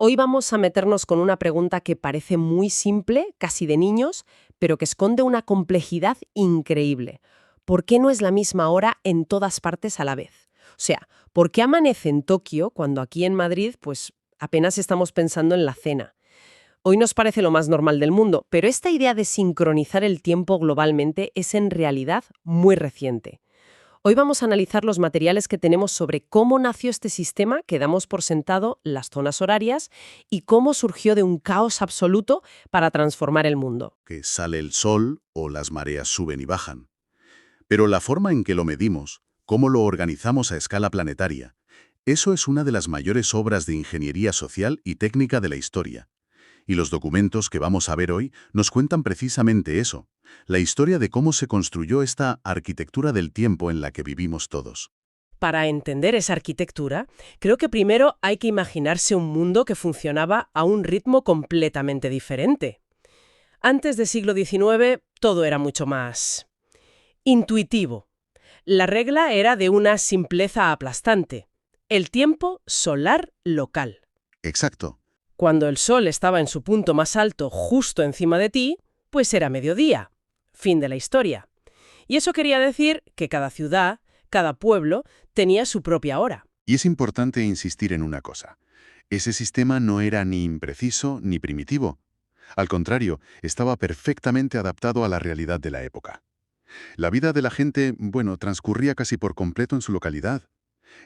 Hoy vamos a meternos con una pregunta que parece muy simple, casi de niños, pero que esconde una complejidad increíble. ¿Por qué no es la misma hora en todas partes a la vez? O sea, ¿por qué amanece en Tokio cuando aquí en Madrid, pues apenas estamos pensando en la cena? Hoy nos parece lo más normal del mundo, pero esta idea de sincronizar el tiempo globalmente es en realidad muy reciente. Hoy vamos a analizar los materiales que tenemos sobre cómo nació este sistema que damos por sentado, las zonas horarias, y cómo surgió de un caos absoluto para transformar el mundo. Que sale el sol o las mareas suben y bajan. Pero la forma en que lo medimos, cómo lo organizamos a escala planetaria, eso es una de las mayores obras de ingeniería social y técnica de la historia. Y los documentos que vamos a ver hoy nos cuentan precisamente eso, la historia de cómo se construyó esta arquitectura del tiempo en la que vivimos todos. Para entender esa arquitectura, creo que primero hay que imaginarse un mundo que funcionaba a un ritmo completamente diferente. Antes del siglo XIX, todo era mucho más intuitivo. La regla era de una simpleza aplastante. El tiempo solar local. Exacto. Cuando el sol estaba en su punto más alto justo encima de ti, pues era mediodía. Fin de la historia. Y eso quería decir que cada ciudad, cada pueblo, tenía su propia hora. Y es importante insistir en una cosa. Ese sistema no era ni impreciso ni primitivo. Al contrario, estaba perfectamente adaptado a la realidad de la época. La vida de la gente, bueno, transcurría casi por completo en su localidad.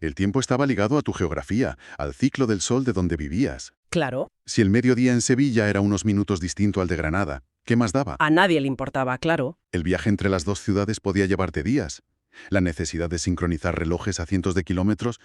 El tiempo estaba ligado a tu geografía, al ciclo del sol de donde vivías. Claro, Si el mediodía en Sevilla era unos minutos distinto al de Granada, ¿qué más daba? a nadie le importaba, claro. El viaje entre las dos ciudades podía llevarte días. La necesidad de sincronizar relojes a cientos de kilómetros,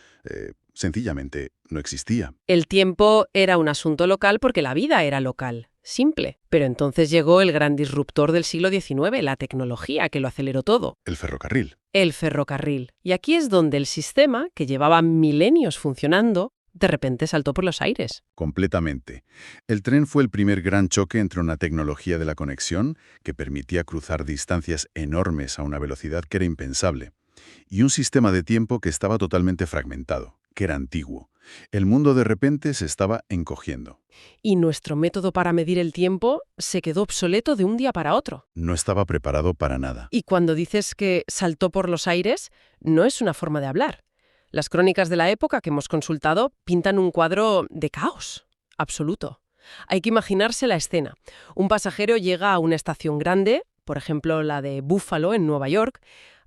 sencillamente, no existía. El tiempo era un asunto local porque la vida era local. Simple. Pero entonces llegó el gran disruptor del siglo XIX, la tecnología, que lo aceleró todo. El ferrocarril. El ferrocarril. Y aquí es donde el sistema, que llevaba milenios funcionando, de repente saltó por los aires. Completamente. El tren fue el primer gran choque entre una tecnología de la conexión que permitía cruzar distancias enormes a una velocidad que era impensable, y un sistema de tiempo que estaba totalmente fragmentado, que era antiguo. El mundo de repente se estaba encogiendo. Y nuestro método para medir el tiempo se quedó obsoleto de un día para otro. No estaba preparado para nada. Y cuando dices que saltó por los aires, no es una forma de hablar. Las crónicas de la época que hemos consultado pintan un cuadro de caos absoluto. Hay que imaginarse la escena. Un pasajero llega a una estación grande, por ejemplo la de Buffalo en Nueva York.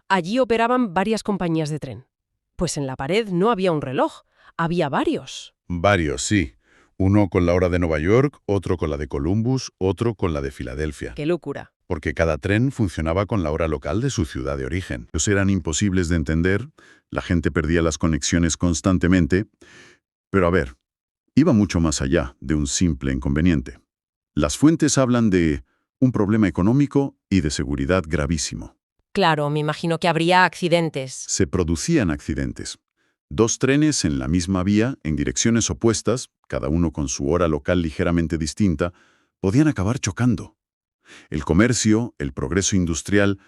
Allí operaban varias compañías de tren. Pues en la pared no había un reloj, había varios. Varios, sí. Uno con la hora de Nueva York, otro con la de Columbus, otro con la de Filadelfia. ¡Qué locura! Porque cada tren funcionaba con la hora local de su ciudad de origen. Los eran imposibles de entender, la gente perdía las conexiones constantemente, pero a ver, iba mucho más allá de un simple inconveniente. Las fuentes hablan de un problema económico y de seguridad gravísimo. Claro, me imagino que habría accidentes. Se producían accidentes. Dos trenes en la misma vía, en direcciones opuestas, cada uno con su hora local ligeramente distinta, podían acabar chocando. El comercio, el progreso industrial,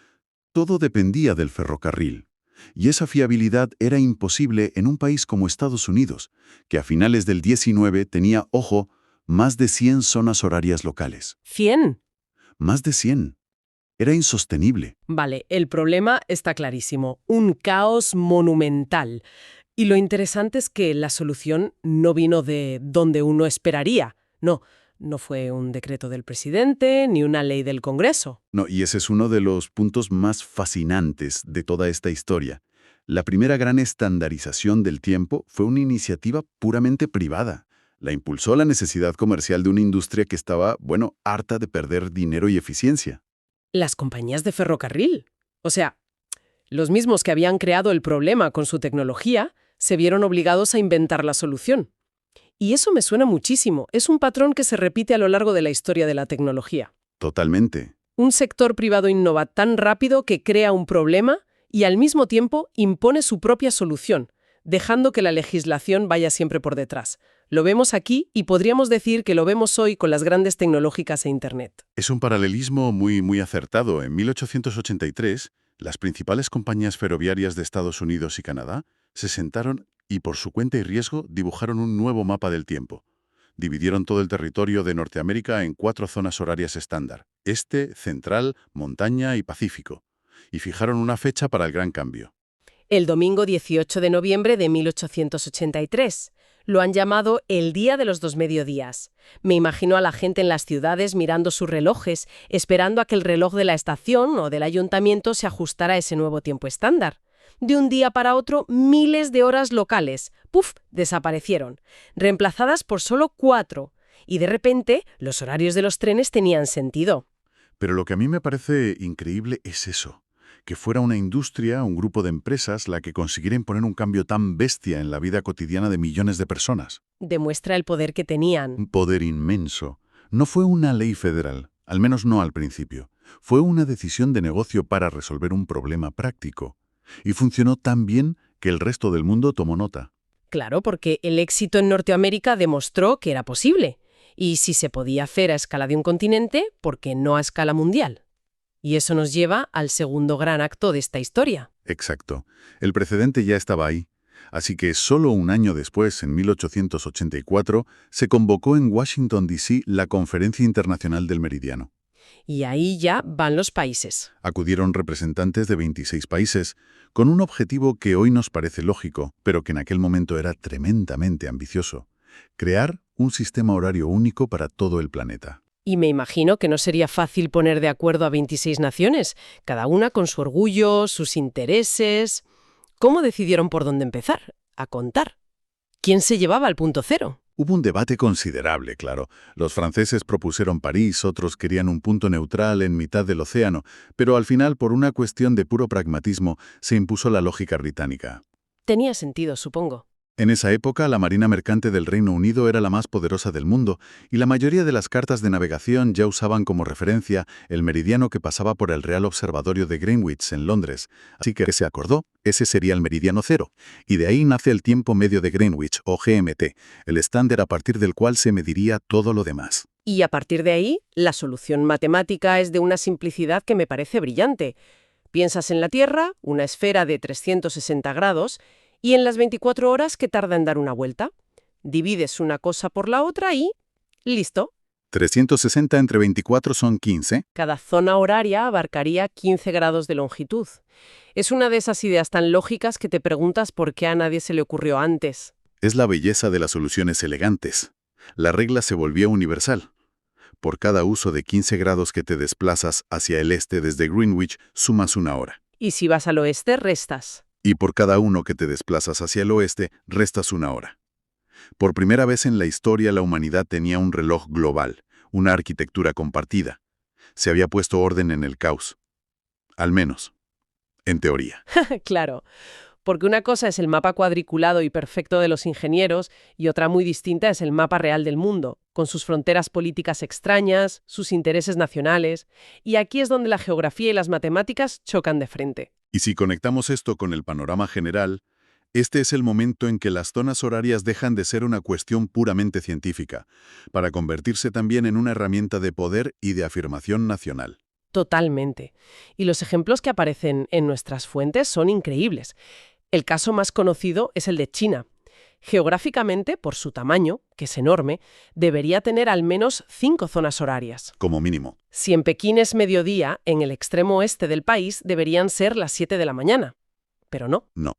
todo dependía del ferrocarril. Y esa fiabilidad era imposible en un país como Estados Unidos, que a finales del 19 tenía, ojo, más de 100 zonas horarias locales. ¿100? Más de 100. Era insostenible. Vale, el problema está clarísimo. Un caos monumental. Y lo interesante es que la solución no vino de donde uno esperaría. No fue un decreto del presidente ni una ley del Congreso. No, y ese es uno de los puntos más fascinantes de toda esta historia. La primera gran estandarización del tiempo fue una iniciativa puramente privada. La impulsó la necesidad comercial de una industria que estaba, bueno, harta de perder dinero y eficiencia. Las compañías de ferrocarril. O sea, los mismos que habían creado el problema con su tecnología se vieron obligados a inventar la solución. Y eso me suena muchísimo. Es un patrón que se repite a lo largo de la historia de la tecnología. Totalmente. Un sector privado innova tan rápido que crea un problema y al mismo tiempo impone su propia solución, dejando que la legislación vaya siempre por detrás. Lo vemos aquí y podríamos decir que lo vemos hoy con las grandes tecnológicas e Internet. Es un paralelismo muy acertado. En 1883, las principales compañías ferroviarias de Estados Unidos y Canadá se sentaron y por su cuenta y riesgo dibujaron un nuevo mapa del tiempo. Dividieron todo el territorio de Norteamérica en 4 zonas horarias estándar: este, central, montaña y Pacífico. Y fijaron una fecha para el gran cambio. El domingo 18 de noviembre de 1883. Lo han llamado el Día de los Dos Mediodías. Me imagino a la gente en las ciudades mirando sus relojes, esperando a que el reloj de la estación o del ayuntamiento se ajustara a ese nuevo tiempo estándar. De un día para otro, miles de horas locales, ¡puf!, desaparecieron, reemplazadas por solo 4. Y de repente, los horarios de los trenes tenían sentido. Pero lo que a mí me parece increíble es eso, que fuera una industria, un grupo de empresas, la que consiguiera imponer un cambio tan bestia en la vida cotidiana de millones de personas. Demuestra el poder que tenían. Un poder inmenso. No fue una ley federal, al menos no al principio. Fue una decisión de negocio para resolver un problema práctico. Y funcionó tan bien que el resto del mundo tomó nota. Claro, porque el éxito en Norteamérica demostró que era posible. Y si se podía hacer a escala de un continente, ¿por qué no a escala mundial? Y eso nos lleva al segundo gran acto de esta historia. Exacto. El precedente ya estaba ahí. Así que solo un año después, en 1884, se convocó en Washington, D.C., la Conferencia Internacional del Meridiano. Y ahí ya van los países. Acudieron representantes de 26 países, con un objetivo que hoy nos parece lógico, pero que en aquel momento era tremendamente ambicioso: crear un sistema horario único para todo el planeta. Y me imagino que no sería fácil poner de acuerdo a 26 naciones, cada una con su orgullo, sus intereses. ¿Cómo decidieron por dónde empezar? A contar. ¿Quién se llevaba al punto cero? Hubo un debate considerable, claro. Los franceses propusieron París, otros querían un punto neutral en mitad del océano, pero al final, por una cuestión de puro pragmatismo, se impuso la lógica británica. Tenía sentido, supongo. En esa época, la Marina Mercante del Reino Unido era la más poderosa del mundo, y la mayoría de las cartas de navegación ya usaban como referencia el meridiano que pasaba por el Real Observatorio de Greenwich, en Londres. Así que se acordó, ese sería el meridiano cero, y de ahí nace el tiempo medio de Greenwich, o GMT, el estándar a partir del cual se mediría todo lo demás. Y a partir de ahí, la solución matemática es de una simplicidad que me parece brillante. Piensas en la Tierra, una esfera de 360 grados, y en las 24 horas que tarda en dar una vuelta. Divides una cosa por la otra y listo. 360 entre 24 son 15. Cada zona horaria abarcaría 15 grados de longitud. Es una de esas ideas tan lógicas que te preguntas por qué a nadie se le ocurrió antes. Es la belleza de las soluciones elegantes. La regla se volvía universal. Por cada uso de 15 grados que te desplazas hacia el este desde Greenwich, sumas una hora. Y si vas al oeste, restas. Y por cada uno que te desplazas hacia el oeste, restas una hora. Por primera vez en la historia, la humanidad tenía un reloj global, una arquitectura compartida. Se había puesto orden en el caos. Al menos, en teoría. Claro, porque una cosa es el mapa cuadriculado y perfecto de los ingenieros y otra muy distinta es el mapa real del mundo, con sus fronteras políticas extrañas, sus intereses nacionales. Y aquí es donde la geografía y las matemáticas chocan de frente. Y si conectamos esto con el panorama general, este es el momento en que las zonas horarias dejan de ser una cuestión puramente científica, para convertirse también en una herramienta de poder y de afirmación nacional. Totalmente. Y los ejemplos que aparecen en nuestras fuentes son increíbles. El caso más conocido es el de China. Geográficamente, por su tamaño, que es enorme, debería tener al menos 5 zonas horarias. Como mínimo. Si en Pekín es mediodía, en el extremo oeste del país deberían ser las 7 de la mañana. Pero no. No.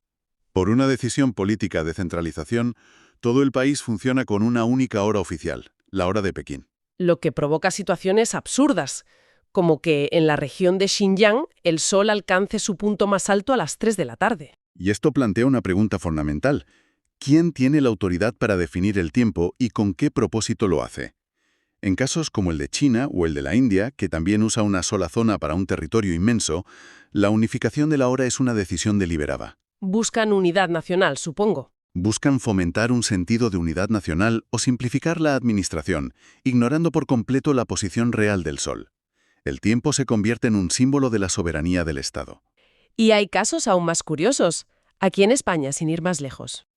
Por una decisión política de centralización, todo el país funciona con una única hora oficial, la hora de Pekín. Lo que provoca situaciones absurdas, como que en la región de Xinjiang el sol alcance su punto más alto a las 3 de la tarde. Y esto plantea una pregunta fundamental. ¿Quién tiene la autoridad para definir el tiempo y con qué propósito lo hace? En casos como el de China o el de la India, que también usa una sola zona para un territorio inmenso, la unificación de la hora es una decisión deliberada. Buscan unidad nacional, supongo. Buscan fomentar un sentido de unidad nacional o simplificar la administración, ignorando por completo la posición real del Sol. El tiempo se convierte en un símbolo de la soberanía del Estado. Y hay casos aún más curiosos. Aquí en España, sin ir más lejos.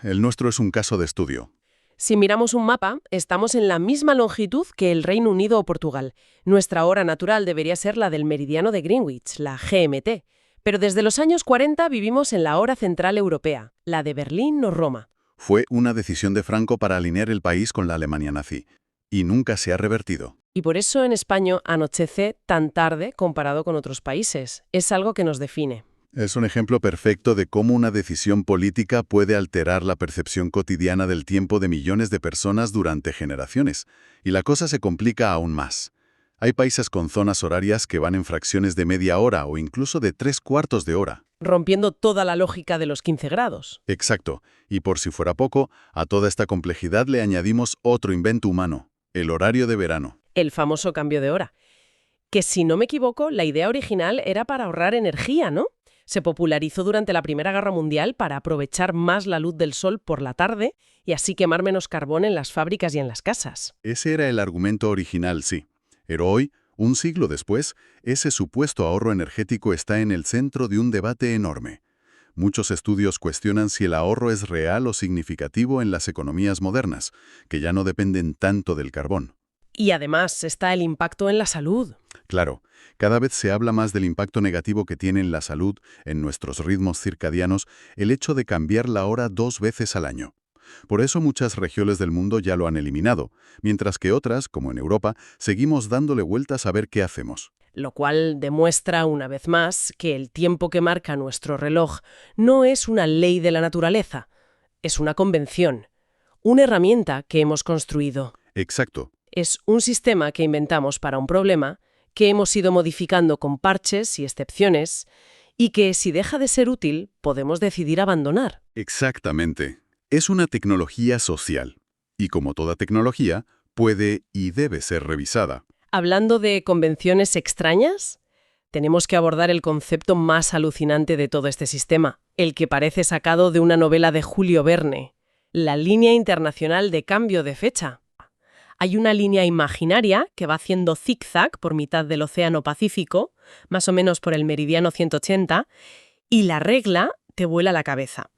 El nuestro es un caso de estudio. Si miramos un mapa, estamos en la misma longitud que el Reino Unido o Portugal. Nuestra hora natural debería ser la del meridiano de Greenwich, la GMT. Pero desde los años 40 vivimos en la hora central europea, la de Berlín o Roma. Fue una decisión de Franco para alinear el país con la Alemania nazi, y nunca se ha revertido. Y por eso en España anochece tan tarde comparado con otros países. Es algo que nos define. Es un ejemplo perfecto de cómo una decisión política puede alterar la percepción cotidiana del tiempo de millones de personas durante generaciones. Y la cosa se complica aún más. Hay países con zonas horarias que van en fracciones de media hora o incluso de 3/4 de hora. Rompiendo toda la lógica de los 15 grados. Exacto. Y por si fuera poco, a toda esta complejidad le añadimos otro invento humano, el horario de verano. El famoso cambio de hora. Que si no me equivoco, la idea original era para ahorrar energía, ¿no? Se popularizó durante la Primera Guerra Mundial para aprovechar más la luz del sol por la tarde y así quemar menos carbón en las fábricas y en las casas. Ese era el argumento original, sí. Pero hoy, un siglo después, ese supuesto ahorro energético está en el centro de un debate enorme. Muchos estudios cuestionan si el ahorro es real o significativo en las economías modernas, que ya no dependen tanto del carbón. Y además está el impacto en la salud. Claro, cada vez se habla más del impacto negativo que tiene en la salud, en nuestros ritmos circadianos, el hecho de cambiar la hora 2 veces al año. Por eso muchas regiones del mundo ya lo han eliminado, mientras que otras, como en Europa, seguimos dándole vueltas a ver qué hacemos. Lo cual demuestra una vez más que el tiempo que marca nuestro reloj no es una ley de la naturaleza, es una convención, una herramienta que hemos construido. Exacto. Es un sistema que inventamos para un problema, que hemos ido modificando con parches y excepciones, y que si deja de ser útil, podemos decidir abandonar. Exactamente. Es una tecnología social. Y como toda tecnología, puede y debe ser revisada. Hablando de convenciones extrañas, tenemos que abordar el concepto más alucinante de todo este sistema, el que parece sacado de una novela de Julio Verne, la línea internacional de cambio de fecha. Hay una línea imaginaria que va haciendo zigzag por mitad del Océano Pacífico, más o menos por el meridiano 180, y la regla te vuela la cabeza.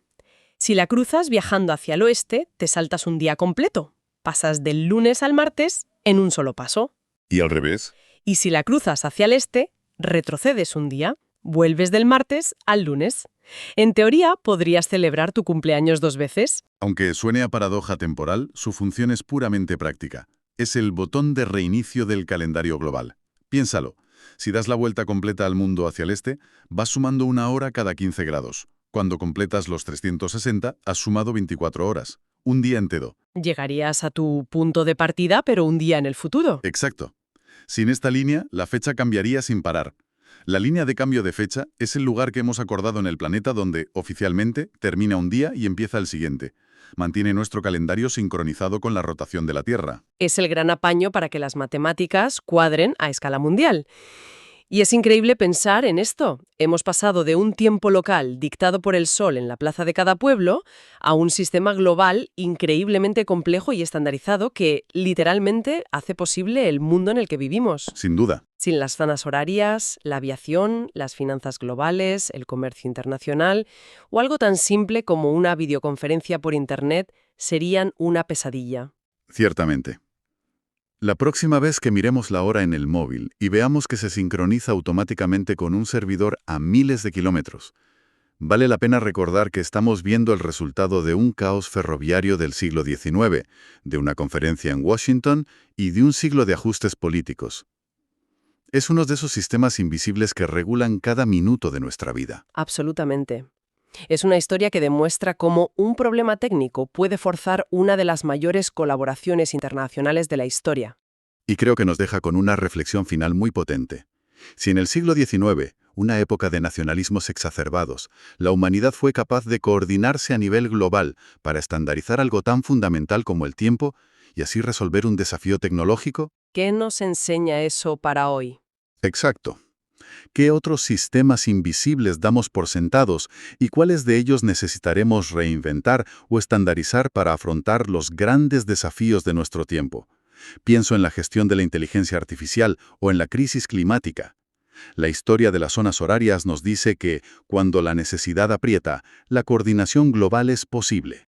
Si la cruzas viajando hacia el oeste, te saltas un día completo. Pasas del lunes al martes en un solo paso. ¿Y al revés? Y si la cruzas hacia el este, retrocedes un día, vuelves del martes al lunes. En teoría, podrías celebrar tu cumpleaños 2 veces. Aunque suene a paradoja temporal, su función es puramente práctica. Es el botón de reinicio del calendario global. Piénsalo. Si das la vuelta completa al mundo hacia el este, vas sumando una hora cada 15 grados. Cuando completas los 360, has sumado 24 horas. Un día entero. Llegarías a tu punto de partida, pero un día en el futuro. Exacto. Sin esta línea, la fecha cambiaría sin parar. La línea de cambio de fecha es el lugar que hemos acordado en el planeta donde, oficialmente, termina un día y empieza el siguiente. Mantiene nuestro calendario sincronizado con la rotación de la Tierra. Es el gran apaño para que las matemáticas cuadren a escala mundial. Y es increíble pensar en esto. Hemos pasado de un tiempo local dictado por el sol en la plaza de cada pueblo a un sistema global increíblemente complejo y estandarizado que literalmente hace posible el mundo en el que vivimos. Sin duda. Sin las zonas horarias, la aviación, las finanzas globales, el comercio internacional o algo tan simple como una videoconferencia por Internet serían una pesadilla. Ciertamente. La próxima vez que miremos la hora en el móvil y veamos que se sincroniza automáticamente con un servidor a miles de kilómetros, vale la pena recordar que estamos viendo el resultado de un caos ferroviario del siglo XIX, de una conferencia en Washington y de un siglo de ajustes políticos. Es uno de esos sistemas invisibles que regulan cada minuto de nuestra vida. Absolutamente. Es una historia que demuestra cómo un problema técnico puede forzar una de las mayores colaboraciones internacionales de la historia. Y creo que nos deja con una reflexión final muy potente. Si en el siglo XIX, una época de nacionalismos exacerbados, la humanidad fue capaz de coordinarse a nivel global para estandarizar algo tan fundamental como el tiempo y así resolver un desafío tecnológico. ¿Qué nos enseña eso para hoy? Exacto. ¿Qué otros sistemas invisibles damos por sentados y cuáles de ellos necesitaremos reinventar o estandarizar para afrontar los grandes desafíos de nuestro tiempo? Pienso en la gestión de la inteligencia artificial o en la crisis climática. La historia de las zonas horarias nos dice que, cuando la necesidad aprieta, la coordinación global es posible.